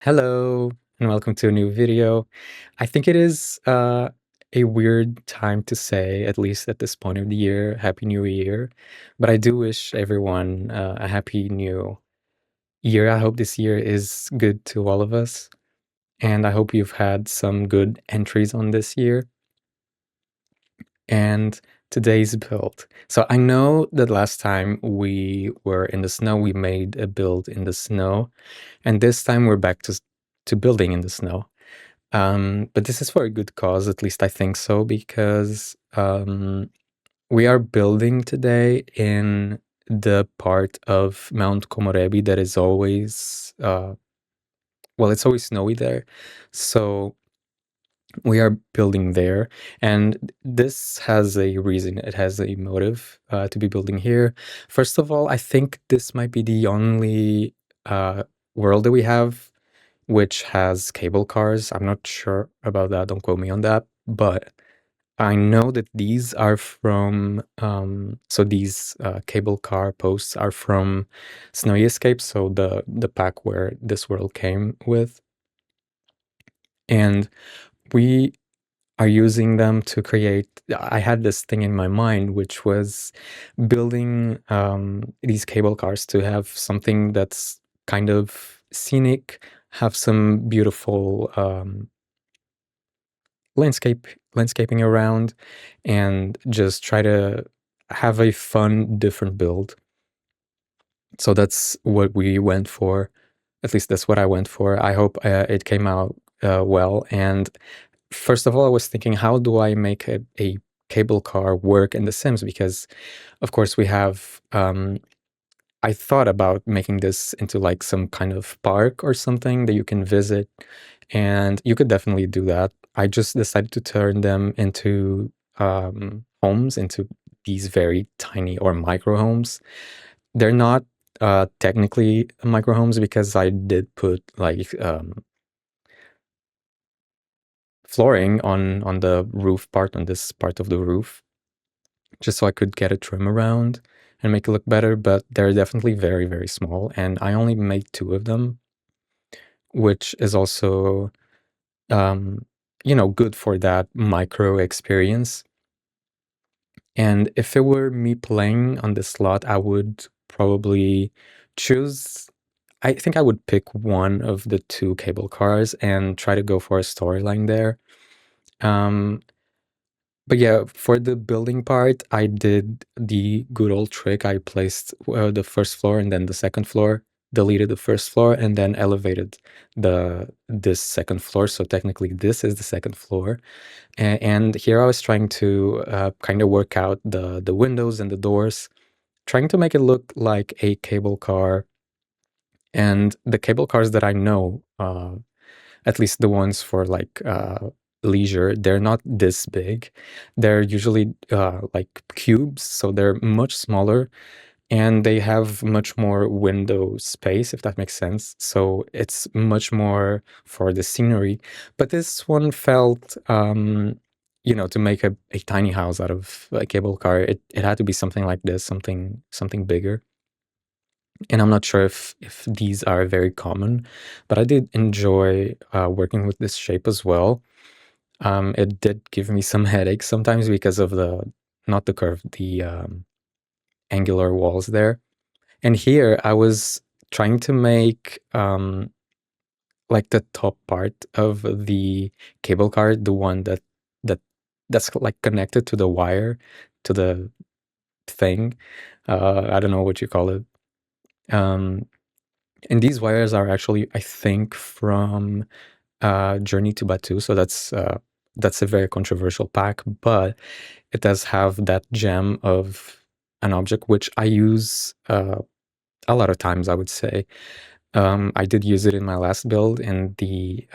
Hello, and welcome to a new video. I think it is a weird time to say, at least at this point of the year, Happy New Year. But I do wish everyone a Happy New Year. I hope this year is good to all of us. And I hope you've had some good entries on this year. And today's build. So I know that last time we were in the snow, we made a build in the snow. And this time we're back to building in the snow. But this is for a good cause, at least I think so, because we are building today in the part of Mount Komorebi that is always, well, it's always snowy there. So we are building there, and this has a reason, it has a motive to be building here. First of all, I think this might be the only world that we have which has cable cars. I'm not sure about that, don't quote me on that, but I know that these are from, so these cable car posts are from Snowy Escape, so the pack where this world came with. And we are using them to create, I had this thing in my mind, which was building these cable cars to have something that's kind of scenic, have some beautiful landscaping around, and just try to have a fun, different build. So that's what we went for. At least that's what I went for. I hope it came out well. And first of all, I was thinking, how do I make a cable car work in The Sims? Because, of course, we have I thought about making this into like some kind of park or something that you can visit, and you could definitely do that. I just decided to turn them into homes, into these very tiny or micro homes. They're not technically micro homes because I did put like flooring on the roof part, on this part of the roof, just so I could get a trim around and make it look better, but they're definitely very, very small, and I only made 2 of them, which is also, um, good for that micro experience. And if it were me playing on this slot, I would probably choose, I think I would pick one of the 2 cable cars and try to go for a storyline there. Um, But yeah, for the building part, I did the good old trick. I placed the first floor and then the second floor, deleted the first floor, and then elevated this second floor. So technically, this is the second floor. And here I was trying to kind of work out the windows and the doors, trying to make it look like a cable car. And the cable cars that I know, at least the ones for like leisure, they're not this big. They're usually like cubes, so they're much smaller, and they have much more window space, if that makes sense. So it's much more for the scenery. But this one felt, to make a tiny house out of a cable car, it had to be something like this, something bigger. And I'm not sure if these are very common, but I did enjoy working with this shape as well. It did give me some headaches sometimes because of not the curve, the angular walls there. And here I was trying to make like the top part of the cable car, the one that that's like connected to the wire, to the thing. I don't know what you call it. Um, And these wires are actually, I think, from Journey to Batu. So that's a very controversial pack, but it does have that gem of an object which I use a lot of times, I would say. I did use it in my last build, in the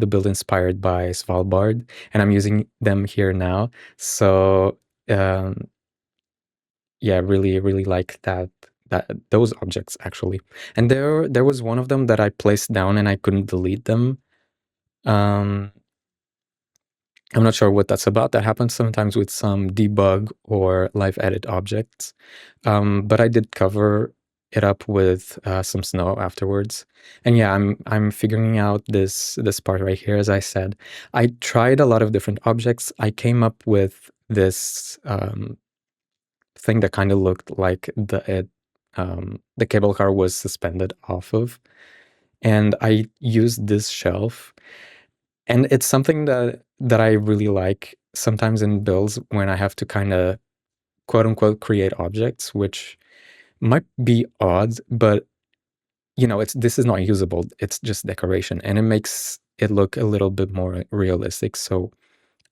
build inspired by Svalbard, and I'm using them here now. So um, yeah, really, really like that those objects actually. And there was one of them that I placed down and I couldn't delete them. Um, I'm not sure what that's about. That happens sometimes with some debug or live edit objects. But I did cover it up with some snow afterwards. And yeah, I'm figuring out this part right here. As I said, I tried a lot of different objects. I came up with this thing that kind of looked like the cable car was suspended off of, and I used this shelf. And it's something that I really like sometimes in builds when I have to kind of quote unquote create objects, which might be odd, but it's this is not usable. It's just decoration, and it makes it look a little bit more realistic. So,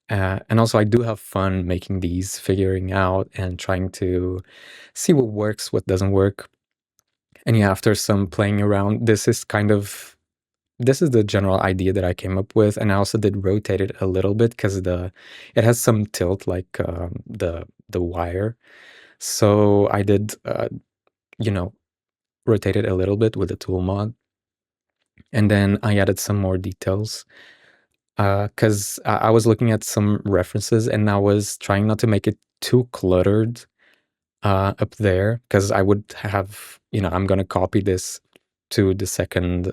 and also I do have fun making these, figuring out and trying to see what works, what doesn't work. And yeah, after some playing around, this is the general idea that I came up with, and I also did rotate it a little bit because it has some tilt, like the wire. So I did you know rotate it a little bit with the tool mod, and then I added some more details because I was looking at some references and I was trying not to make it too cluttered up there, because I would have, I'm gonna copy this to the second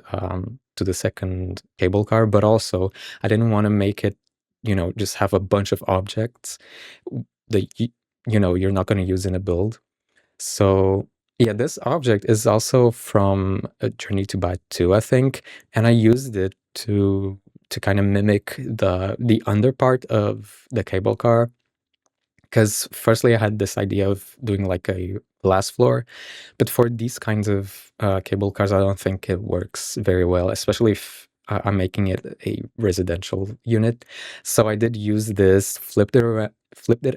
cable car, but also I didn't want to make it, just have a bunch of objects that you're not going to use in a build. So yeah, this object is also from a Journey to Buy 2, I think, and I used it to kind of mimic the under part of the cable car. Because firstly, I had this idea of doing like a glass floor, but for these kinds of cable cars, I don't think it works very well, especially if I'm making it a residential unit. So I did use this, flipped it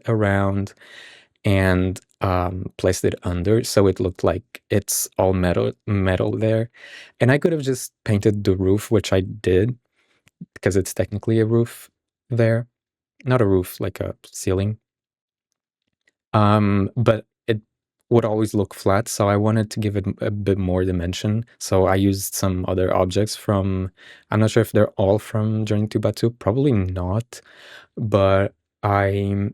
around, and placed it under, so it looked like it's all metal there. And I could have just painted the roof, which I did, because it's technically a roof there, not a roof, like a ceiling. But it would always look flat, so I wanted to give it a bit more dimension. So I used some other objects from, I'm not sure if they're all from Journey to Batu, probably not, but I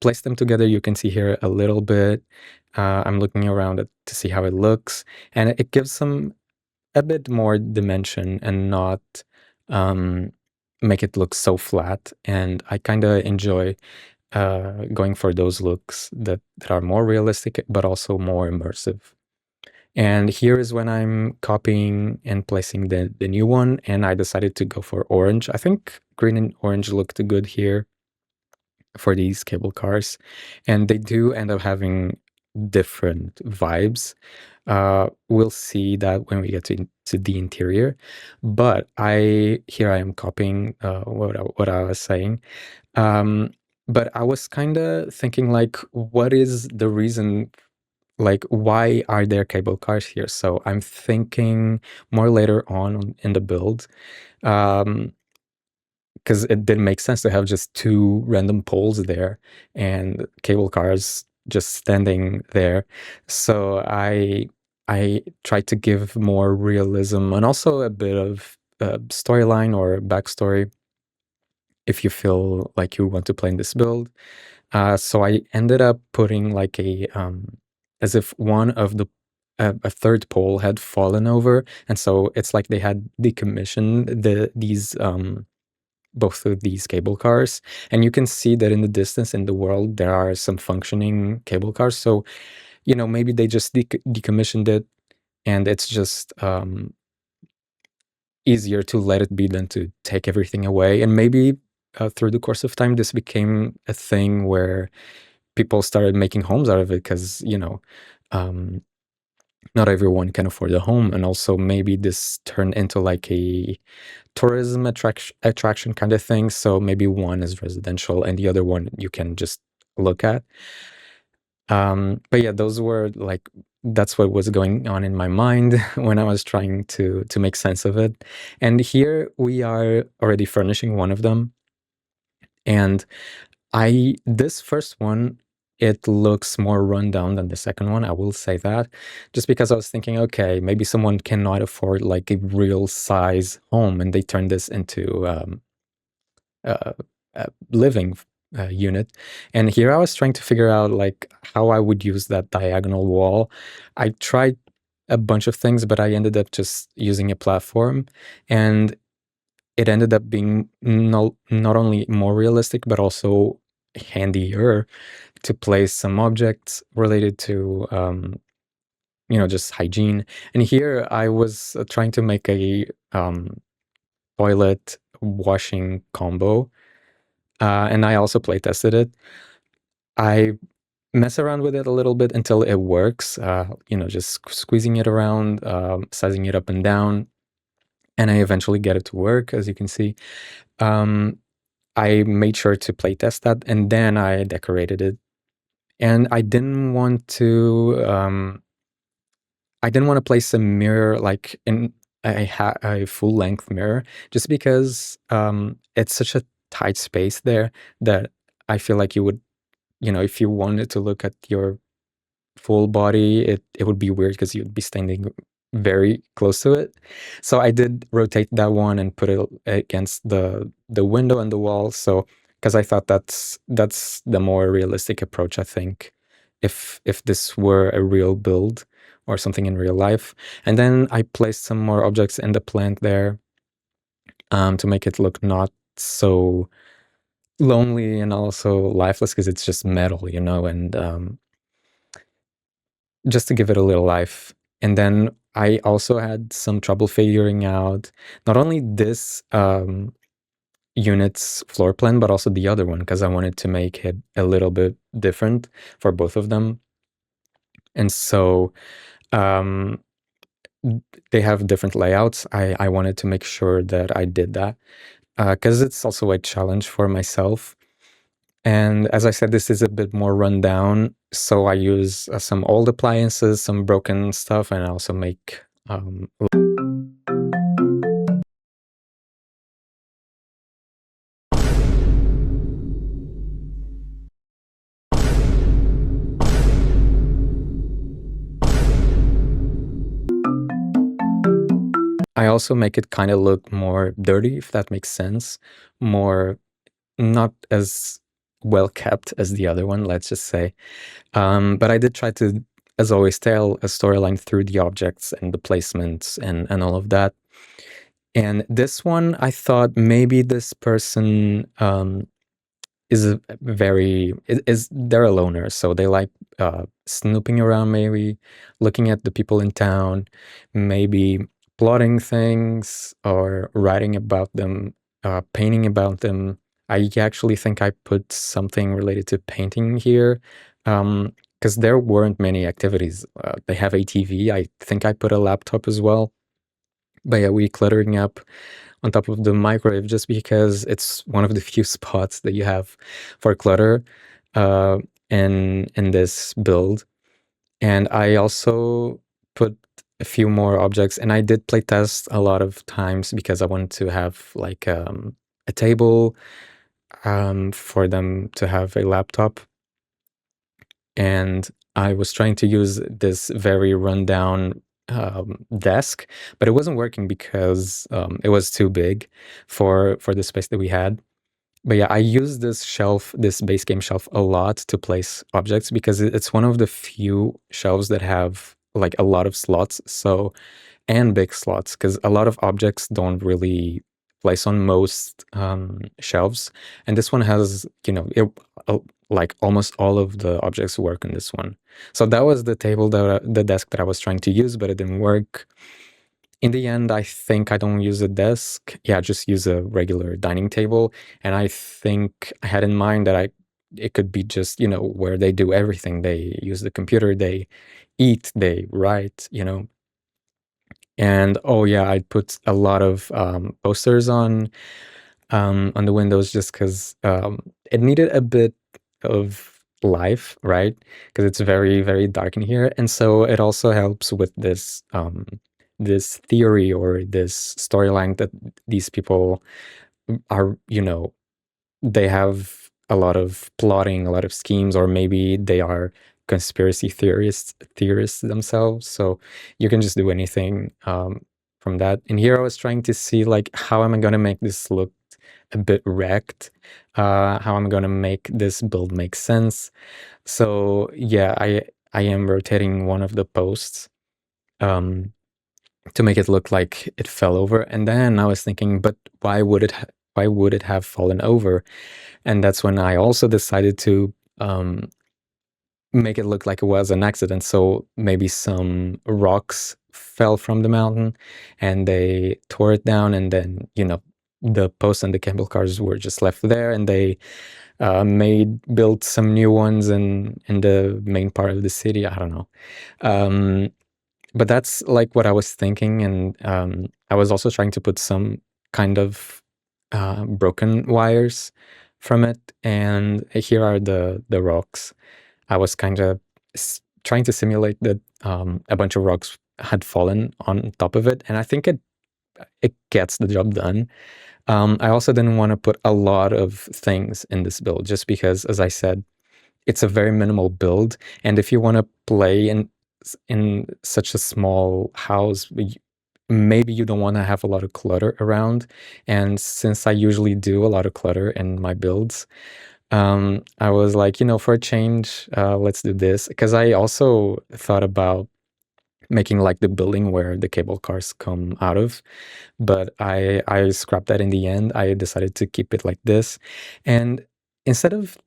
placed them together. You can see here a little bit. I'm looking around it to see how it looks, and it gives some a bit more dimension and not um, make it look so flat. And I kind of enjoy going for those looks that are more realistic, but also more immersive. And here is when I'm copying and placing the new one, and I decided to go for orange. I think green and orange looked good here for these cable cars, and they do end up having different vibes. We'll see that when we get to the interior, but here I am copying what I was saying. Um, but I was kind of thinking, like, what is the reason? Like, why are there cable cars here? So I'm thinking more later on in the build, um, because it didn't make sense to have just two random poles there and cable cars just standing there. So I tried to give more realism and also a bit of storyline or backstory if you feel like you want to play in this build. So I ended up putting like as if one of a third pole had fallen over, and so it's like they had decommissioned these both of these cable cars, and you can see that in the distance in the world there are some functioning cable cars. So maybe they just decommissioned it, and it's just easier to let it be than to take everything away. And maybe through the course of time, this became a thing where people started making homes out of it, because um, not everyone can afford a home, and also maybe this turned into like a tourism attraction kind of thing. So maybe one is residential and the other one you can just look at. But yeah, that's what was going on in my mind when I was trying to make sense of it. And here we are already furnishing one of them. And this first one, it looks more run down than the second one, I will say that, just because I was thinking, okay, maybe someone cannot afford like a real size home and they turn this into uh, living unit. And here I was trying to figure out like how I would use that diagonal wall. I tried a bunch of things, but I ended up just using a platform, and it ended up being not only more realistic, but also handier to place some objects related to, just hygiene. And here I was trying to make a toilet washing combo, and I also play tested it. I mess around with it a little bit until it works, just squeezing it around, sizing it up and down, and I eventually get it to work, as you can see. Um, I made sure to play test that, and then I decorated it. And I didn't want to place a mirror like in a full length mirror, just because it's such a tight space there that I feel like you would, if you wanted to look at your full body, it would be weird because you'd be standing very close to it. So I did rotate that one and put it against the window and the wall. So because I thought that's the more realistic approach, I think, if this were a real build or something in real life. And then I placed some more objects in the plant there, to make it look not so lonely and also lifeless, because it's just metal, and just to give it a little life. And then I also had some trouble figuring out not only this unit's floor plan, but also the other one, because I wanted to make it a little bit different for both of them. And so um, they have different layouts. I wanted to make sure that I did that, because it's also a challenge for myself. And as I said, this is a bit more rundown, so I use some old appliances, some broken stuff, and I also make I also make it kind of look more dirty, if that makes sense, more not as well kept as the other one, let's just say. But I did try to, as always, tell a storyline through the objects and the placements and all of that. And this one, I thought maybe this person is they're a loner, so they like snooping around, maybe looking at the people in town, maybe plotting things or writing about them, painting about them. I actually think I put something related to painting here, because there weren't many activities. They have a TV. I think I put a laptop as well. But yeah, we cluttering up on top of the microwave, just because it's one of the few spots that you have for clutter uh, in this build. And I also put a few more objects, and I did play test a lot of times because I wanted to have like a table, for them to have a laptop. And I was trying to use this very rundown desk, but it wasn't working because it was too big for the space that we had. But yeah, I use this shelf, this base game shelf, a lot to place objects, because it's one of the few shelves that have like a lot of slots. So, and big slots, because a lot of objects don't really place on most shelves, and this one has, like almost all of the objects work on this one. So that was the table the desk that I was trying to use, but it didn't work. In the end, I think I don't use a desk. Yeah, just use a regular dining table. And I think I had in mind that it could be just, where they do everything. They use the computer, they eat, they write, And oh yeah, I put a lot of posters on the windows, just because it needed a bit of life, right? Because it's very, very dark in here. And so it also helps with this theory or this storyline that these people are, they have a lot of plotting, a lot of schemes, or maybe they are conspiracy theorists themselves. So you can just do anything from that. And here I was trying to see like, how am I going to make this look a bit wrecked, how I'm gonna make this build make sense. So yeah, I am rotating one of the posts um, to make it look like it fell over. And then I was thinking, but why would it have fallen over? And that's when I also decided to make it look like it was an accident. So maybe some rocks fell from the mountain and they tore it down, and then the post and the cable cars were just left there, and they built some new ones in the main part of the city. I don't know. Um, but that's like what I was thinking, and I was also trying to put some kind of broken wires from it, and here are the rocks. I was kind of trying to simulate that a bunch of rocks had fallen on top of it, and I think it gets the job done. I also didn't want to put a lot of things in this build, just because, as I said, it's a very minimal build, and if you want to play in such a small house, maybe you don't want to have a lot of clutter around. And since I usually do a lot of clutter in my builds, I was like, for a change, let's do this. Because I also thought about making like the building where the cable cars come out of, but I scrapped that in the end. I decided to keep it like this, and instead of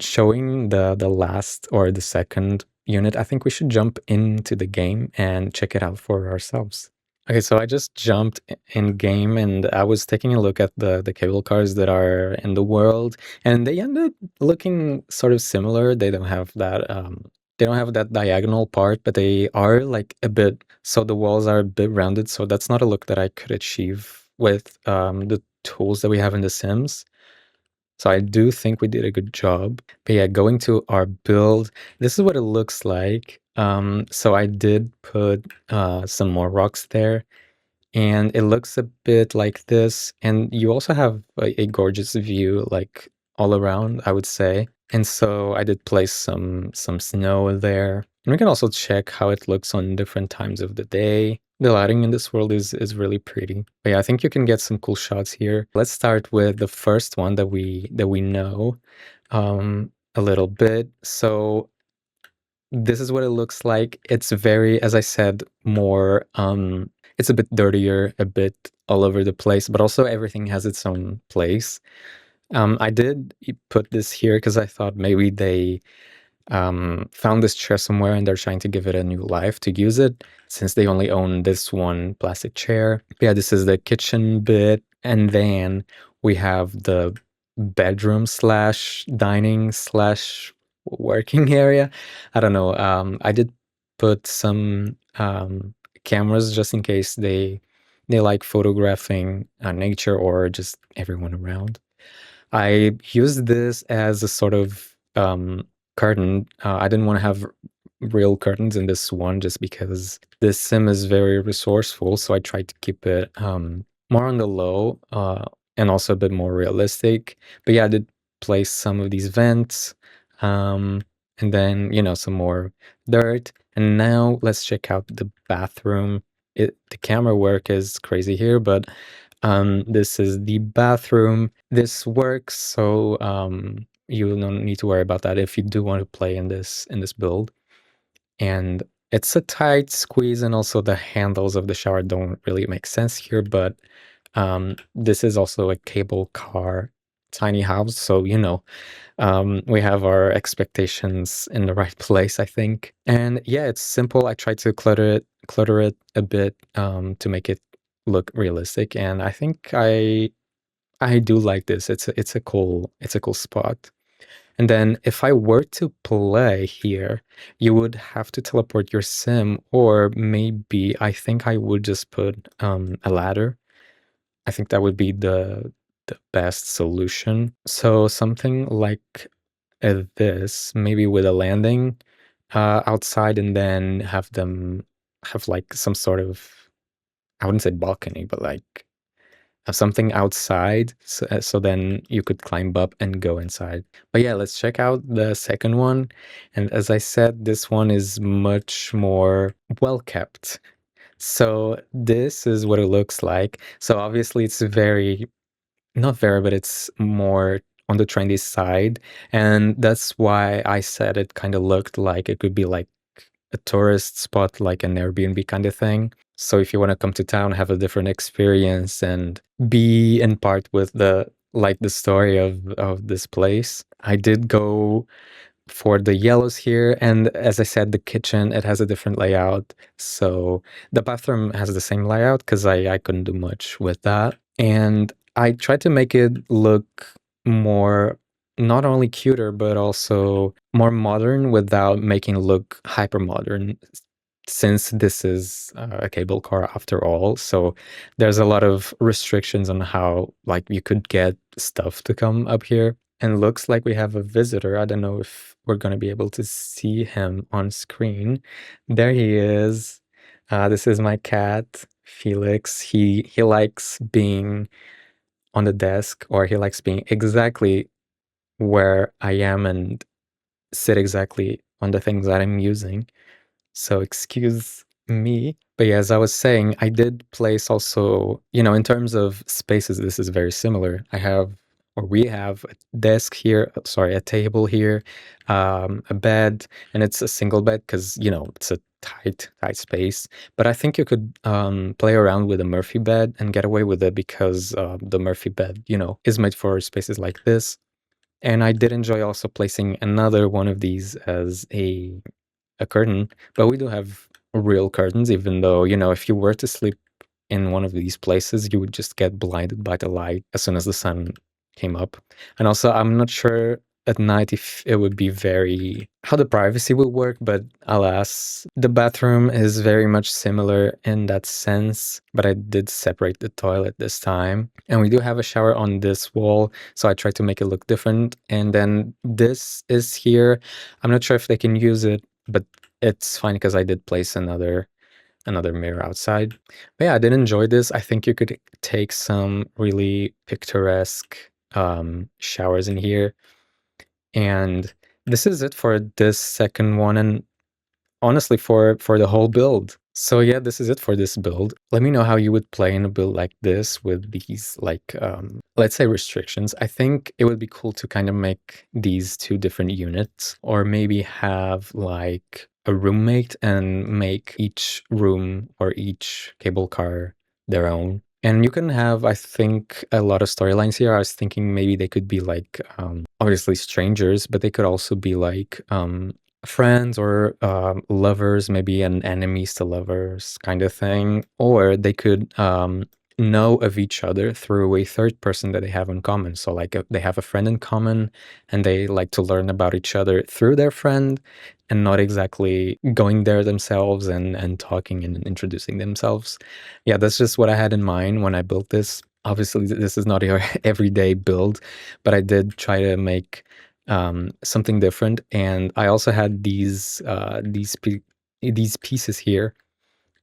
showing the last or the second unit, I think we should jump into the game and check it out for ourselves. Okay, so I just jumped in game, and I was taking a look at the cable cars that are in the world, and they ended looking sort of similar. They don't have that diagonal part, but they are like a bit, so the walls are a bit rounded, so that's not a look that I could achieve with the tools that we have in The Sims. So I do think we did a good job. But yeah, going to our build, this is what it looks like. So I did put some more rocks there, and it looks a bit like this. And you also have a gorgeous view, like all around, I would say. And so I did place some snow there. And we can also check how it looks on different times of the day. The lighting in this world is really pretty. But yeah, I think you can get some cool shots here. Let's start with the first one that we know a little bit. So this is what it looks like. It's very, as I said, more it's a bit dirtier, a bit all over the place, but also everything has its own place. I did put this here because I thought maybe they found this chair somewhere and they're trying to give it a new life to use it, since they only own this one plastic chair. Yeah, this is the kitchen bit, and then we have the bedroom slash dining slash working area. I don't know. I did put some cameras just in case they like photographing nature or just everyone around. I used this as a sort of curtain. I didn't want to have real curtains in this one just because this sim is very resourceful, so I tried to keep it more on the low and also a bit more realistic. But yeah, I did place some of these vents, um, and then some more dirt. And now let's check out the bathroom. The camera work is crazy here, but this is the bathroom. This works, so you don't need to worry about that if you do want to play in this build. And it's a tight squeeze, and also the handles of the shower don't really make sense here, but this is also a cable car tiny house, so we have our expectations in the right place, I think. And yeah, it's simple. I tried to clutter it a bit to make it look realistic, and I think I do like this. It's a cool spot. And then if I were to play here, you would have to teleport your sim, or maybe I think I would just put a ladder. I think that would be the best solution. So something like this, maybe with a landing outside, and then have them have like some sort of, I wouldn't say balcony, but like have something outside, so then you could climb up and go inside. But yeah, let's check out the second one. And as I said, this one is much more well kept. So this is what it looks like. So obviously it's very not very, but it's more on the trendy side. And that's why I said it kind of looked like it could be like a tourist spot, like an Airbnb kind of thing. So if you want to come to town, have a different experience and be in part with the story of this place. I did go for the yellows here, and as I said, the kitchen, it has a different layout. So the bathroom has the same layout because I couldn't do much with that. And I tried to make it look more, not only cuter, but also more modern without making it look hyper modern, since this is a cable car after all. So there's a lot of restrictions on how like you could get stuff to come up here. And looks like we have a visitor. I don't know if we're going to be able to see him on screen. There he is. This is my cat, Felix. He likes being on the desk, or he likes being exactly where I am and sit exactly on the things that I'm using. So excuse me. But yeah, as I was saying, I did place also, in terms of spaces, this is very similar. We have a desk here, sorry, a table here, a bed, and it's a single bed because, it's a tight space. But I think you could play around with a Murphy bed and get away with it because the Murphy bed, is made for spaces like this. And I did enjoy also placing another one of these as a curtain, but we do have real curtains, even though, if you were to sleep in one of these places, you would just get blinded by the light as soon as the sun came up. And also, I'm not sure at night if it would be how the privacy would work, but alas, the bathroom is very much similar in that sense, but I did separate the toilet this time. And we do have a shower on this wall, so I tried to make it look different. And then this is here. I'm not sure if they can use it, but it's fine because I did place another mirror outside. But yeah, I did enjoy this. I think you could take some really picturesque showers in here. And this is it for this second one, and honestly for the whole build. So yeah, this is it for this build. Let me know how you would play in a build like this with these let's say restrictions. I think it would be cool to kind of make these two different units, or maybe have like a roommate and make each room or each cable car their own. And you can have, I think, a lot of storylines here. I was thinking maybe they could be like obviously strangers, but they could also be like friends or lovers, maybe an enemies to lovers kind of thing. Or they could know of each other through a third person that they have in common. So like they have a friend in common and they like to learn about each other through their friend, and not exactly going there themselves and talking and introducing themselves. Yeah, that's just what I had in mind when I built this. Obviously, this is not your everyday build, but I did try to make something different. And I also had these pieces here.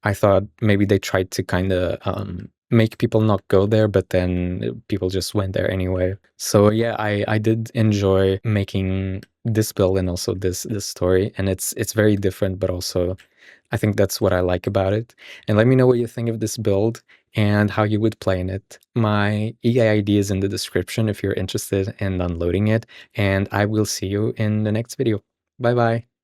I thought maybe they tried to kind of make people not go there, but then people just went there anyway. So yeah, I did enjoy making this build and also this story, and it's very different, but also I think that's what I like about it. And let me know what you think of this build and how you would play in it. My EA ID is in the description if you're interested in downloading it, and I will see you in the next video. Bye bye.